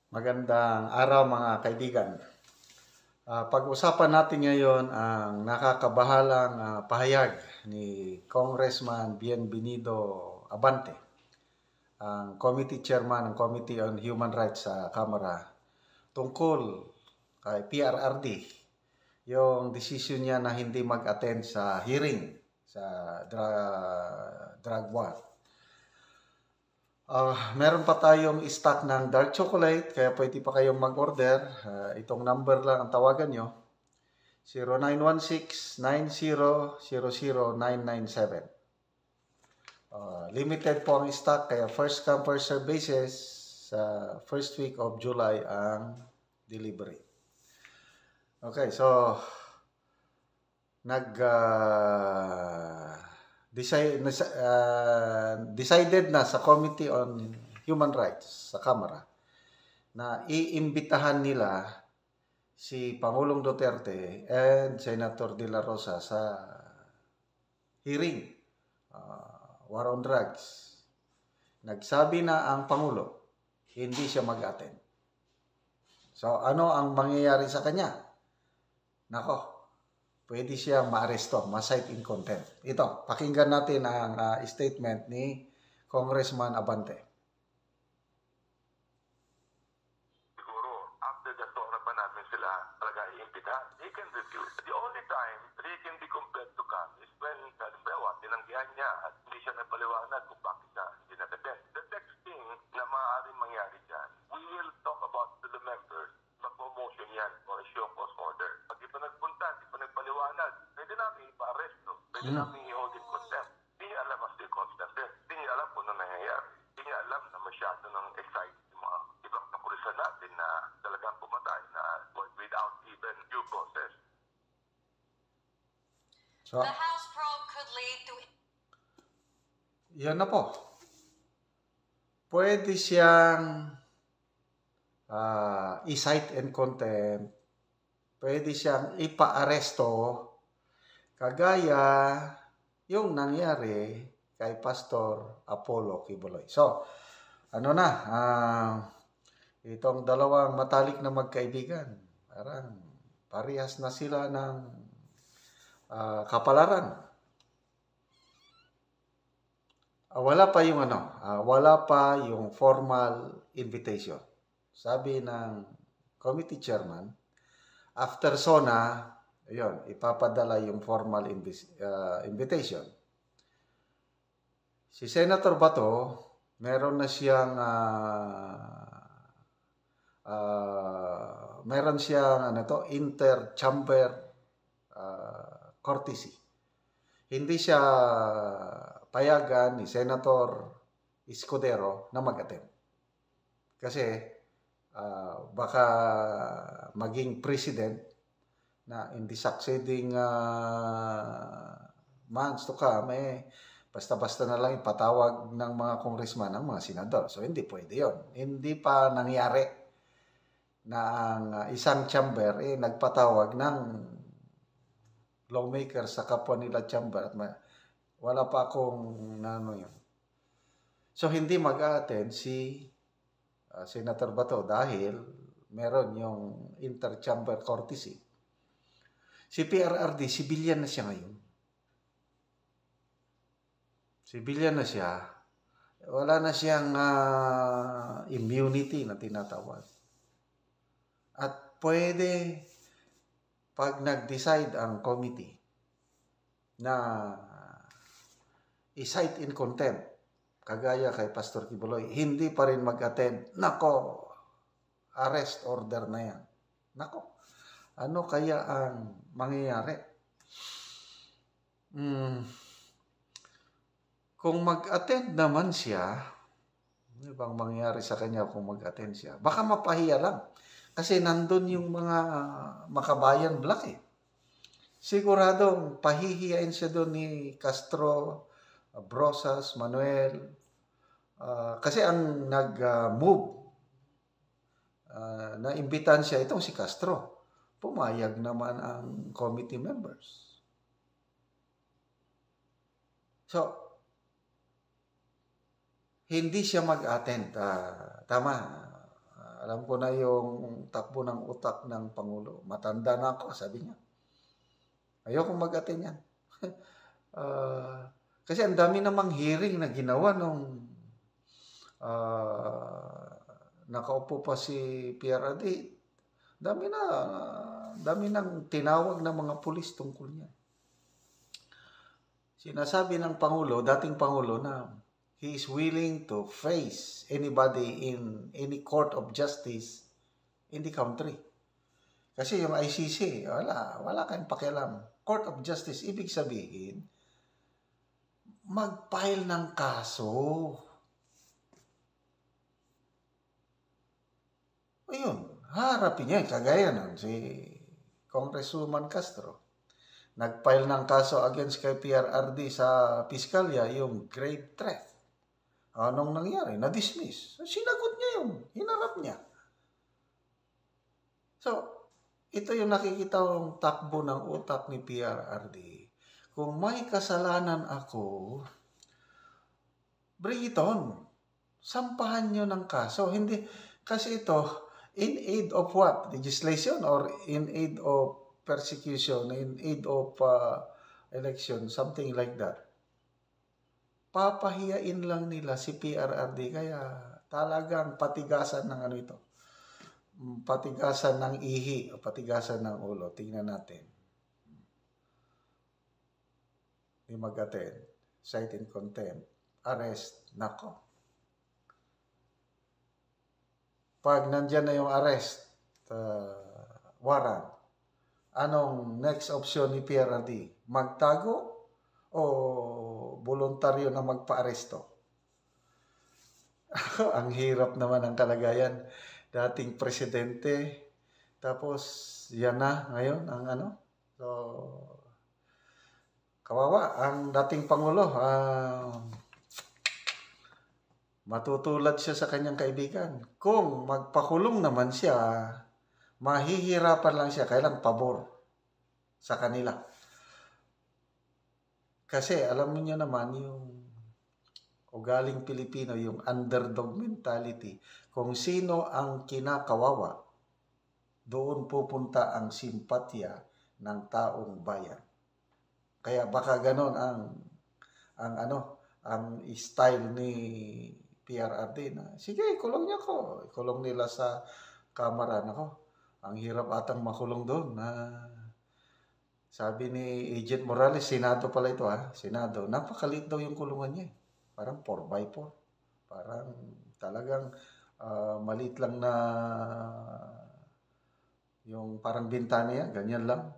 Magandang araw mga kaibigan. Pag-usapan natin ngayon ang nakakabahalang pahayag ni Congressman Bienvenido Abante, ang Committee Chairman ng Committee on Human Rights sa Kamara, tungkol kay PRRD, yung decision niya na hindi mag-attend sa hearing sa drug war. Meron pa tayong stock ng dark chocolate, kaya pwede pa kayong mag-order. Itong number lang ang tawagan nyo, 0916-9000-997. Limited po ang stock, kaya first come, first serve basis. Sa first week of July ang delivery. Okay, so decided na sa Committee on Human Rights sa Kamara na iimbitahan nila si Pangulong Duterte and Senator De La Rosa sa hearing, war on drugs. Nagsabi na ang Pangulo, hindi siya mag-attend. So ano ang mangyayari sa kanya? Nako, pwede siyang maaresto, ma-cite in contempt. Ito, pakinggan natin ang statement ni Congressman Abante. Siguro, after the Torah pa namin sila talaga iimbita, they can refuse. The only time they can be compelled to come is when, halimbawa, tinanggihan niya at hindi siya napaliwanag kung bakit siya hindi nag-attend. The next thing na maaaring mangyari dyan, we will talk about to the members, mag-motion yan o issue of cause order. Pag di pa nagpunta, di pa nagpaliwanag, pwede namin ipa-arresto, pwede namin i-hold in contempt. Hindi niya alam as circumstances, hindi niya alam kung ano nangyayari. Hindi niya alam na masyado ng excited yung mga ibang kapulisan natin na talagang pumatay na without even due process. So, the House probe could lead to... yan na po. Pwede siyang i-cite in contempt. Pwede siyang ipa-aresto kagaya yung nangyari kay Pastor Apollo Quiboloy. So, ano na, itong dalawang matalik na magkaibigan, parang parehas na sila ng kapalaran. Wala pa yung formal invitation. Sabi ng committee chairman, after SONA, ayun, ipapadala yung formal invitation. Si Senator Bato, meron na siyang inter-chamber courtesy. Hindi siya payagan ni Senator Escudero na mag-attend. Kasi baka maging president na in the succeeding months to come, basta-basta na lang ipatawag ng mga congressman ang mga senador. So, hindi pwede yun. Hindi pa nangyari na ang isang chamber nagpatawag ng lawmaker sa kapwa nila chamber at wala pa akong yun. So, hindi mag-a-attend si Senator Bato dahil meron yung inter-chamber courtesy. Si PRRD, civilian na siya ngayon. Civilian na siya. Wala na siyang immunity na tinatawag. At pwede, pag nag-decide ang committee na i-cite in contempt, kagaya kay Pastor Quiboloy, hindi pa rin mag-attend, nako, arrest order na yan. Nako, ano kaya ang mangyayari? Kung mag-attend naman siya, ano bang mangyayari sa kanya kung mag-attend siya? Baka mapahiya lang. Kasi nandun yung mga makabayan black Siguradong pahihiyain siya doon ni Castro, Brosas, Manuel. Kasi ang nag-move na imbitan siya, itong si Castro. Pumayag naman ang committee members. So, hindi siya mag-attend. Tama. Alam ko na yung takbo ng utak ng Pangulo. Matanda na ako, sabi niya. Ayokong mag-attend yan. Kasi ang dami namang hearing na ginawa nung nakaupo pa si PRRD. Dami nang tinawag ng mga pulis tungkol niya. Sinasabi ng Pangulo, dating Pangulo, na he is willing to face anybody in any court of justice in the country. Kasi yung ICC, wala kayong pakialam. Court of Justice, ibig sabihin, mag-file ng kaso. Ayun, harapin niya, kagaya nun, si Congresswoman Castro. Nag-file ng kaso against kay PRRD sa piskalya, yung grave threat. Anong nangyari? Na-dismiss. Sinagot niya yun. Hinarap niya. So, ito yung nakikita kong takbo ng utak ni PRRD. Kung may kasalanan ako, bring it on. Sampahan nyo ng kaso. Hindi, kasi ito, in aid of what? Legislation or in aid of persecution, in aid of election, something like that. Papahiyain lang nila si PRRD, kaya talagang patigasan ng ano ito. Patigasan ng ihi o patigasan ng ulo. Tingnan natin. May mag-attend. Cite in contempt. Arrest. Nako. Pag nandyan na yung arrest, warrant, anong next option ni PRRD? Magtago o voluntaryo na magpa-aresto? Ang hirap naman ang kalagayan. Dating presidente, tapos yan na ngayon ang ano. So, kawawa ang dating Pangulo. Matutulad siya sa kanyang kaibigan. Kung magpakulong naman siya, mahihirapan lang siya, kailang pabor sa kanila. Kasi alam niyo naman yung ugaling Pilipino, yung underdog mentality. Kung sino ang kinakawawa, doon pupunta ang simpatya ng taong bayan. Kaya baka ganon ang style ni PRRD na, sige, ikulong niya ko. Ikulong nila sa kamara. Nako, ang hirap atang makulong doon. Sabi ni Agent Morales, Senado pala ito Senado, napakaliit daw yung kulungan niya. Parang 4x4. Parang talagang maliit lang na yung parang bintana niya, ganyan lang.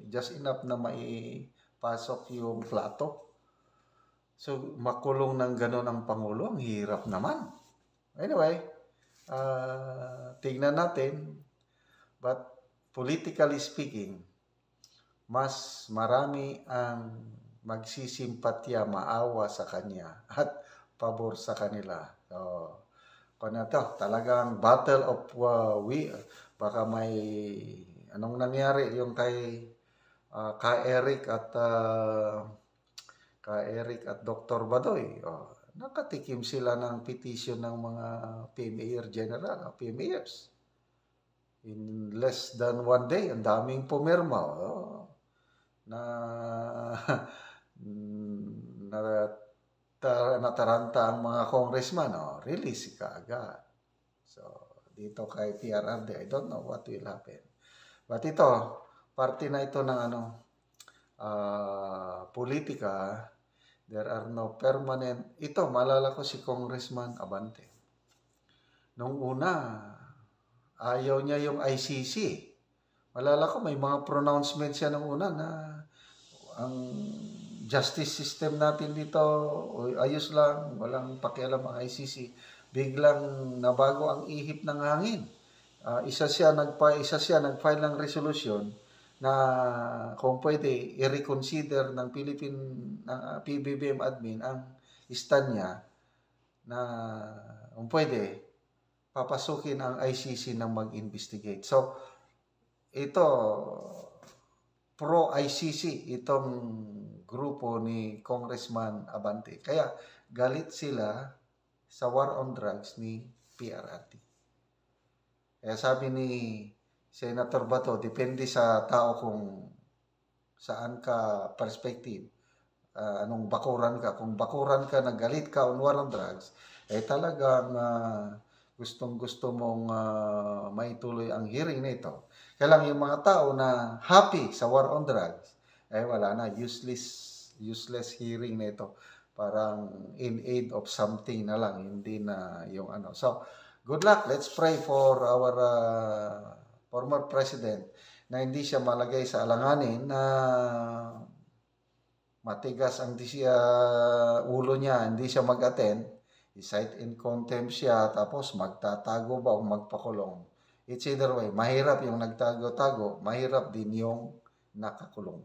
Just enough na maipasok yung plato. So, makulong ng ganon ang Pangulo, ang hirap naman. Anyway, tignan natin. But politically speaking, mas marami ang magsisimpatya, maawa sa kanya at pabor sa kanila. So, kung to, talagang battle of baka may anong nangyari yung kay Eric at Dr. Badoy. Nakatikim sila ng petition ng mga PMAyer General, PMAyers. In less than 1 day, ang daming pumirma. Nataranta ang mga congressman. Release ka agad. So, dito kay PRRD, I don't know what will happen. But ito, parte na ito ng politika. There are no permanent. Ito, maalala ko si Congressman Abante. Nung una, ayaw niya yung ICC. Maalala ko, may mga pronouncements siya nung una na ang justice system natin dito, ayos lang, walang pakialam ang ICC. Biglang nabago ang ihip ng hangin. Isa siya nag-file ng resolution na kung pwede i-reconsider ng PBBM admin ang stand niya na kung pwede papasukin ang ICC na mag-investigate. So, ito, pro-ICC itong grupo ni Congressman Abante. Kaya galit sila sa war on drugs ni PRRD. Kaya sabi ni Senator Bato, depende sa tao kung saan ka perspective. Anong bakuran ka. Kung bakuran ka, nagalit ka on war on drugs, talagang gustong-gusto mong maituloy ang hearing na ito. Kaya lang yung mga tao na happy sa war on drugs, wala na, useless hearing na ito. Parang in aid of something na lang, hindi na yung ano. So, good luck. Let's pray for our former president na hindi siya malagay sa alanganin na matigas ang ulo niya, hindi siya mag-attend, i-cite in contempt siya, tapos magtatago ba o magpakulong. It's either way, mahirap yung nagtago-tago, mahirap din yung nakakulong.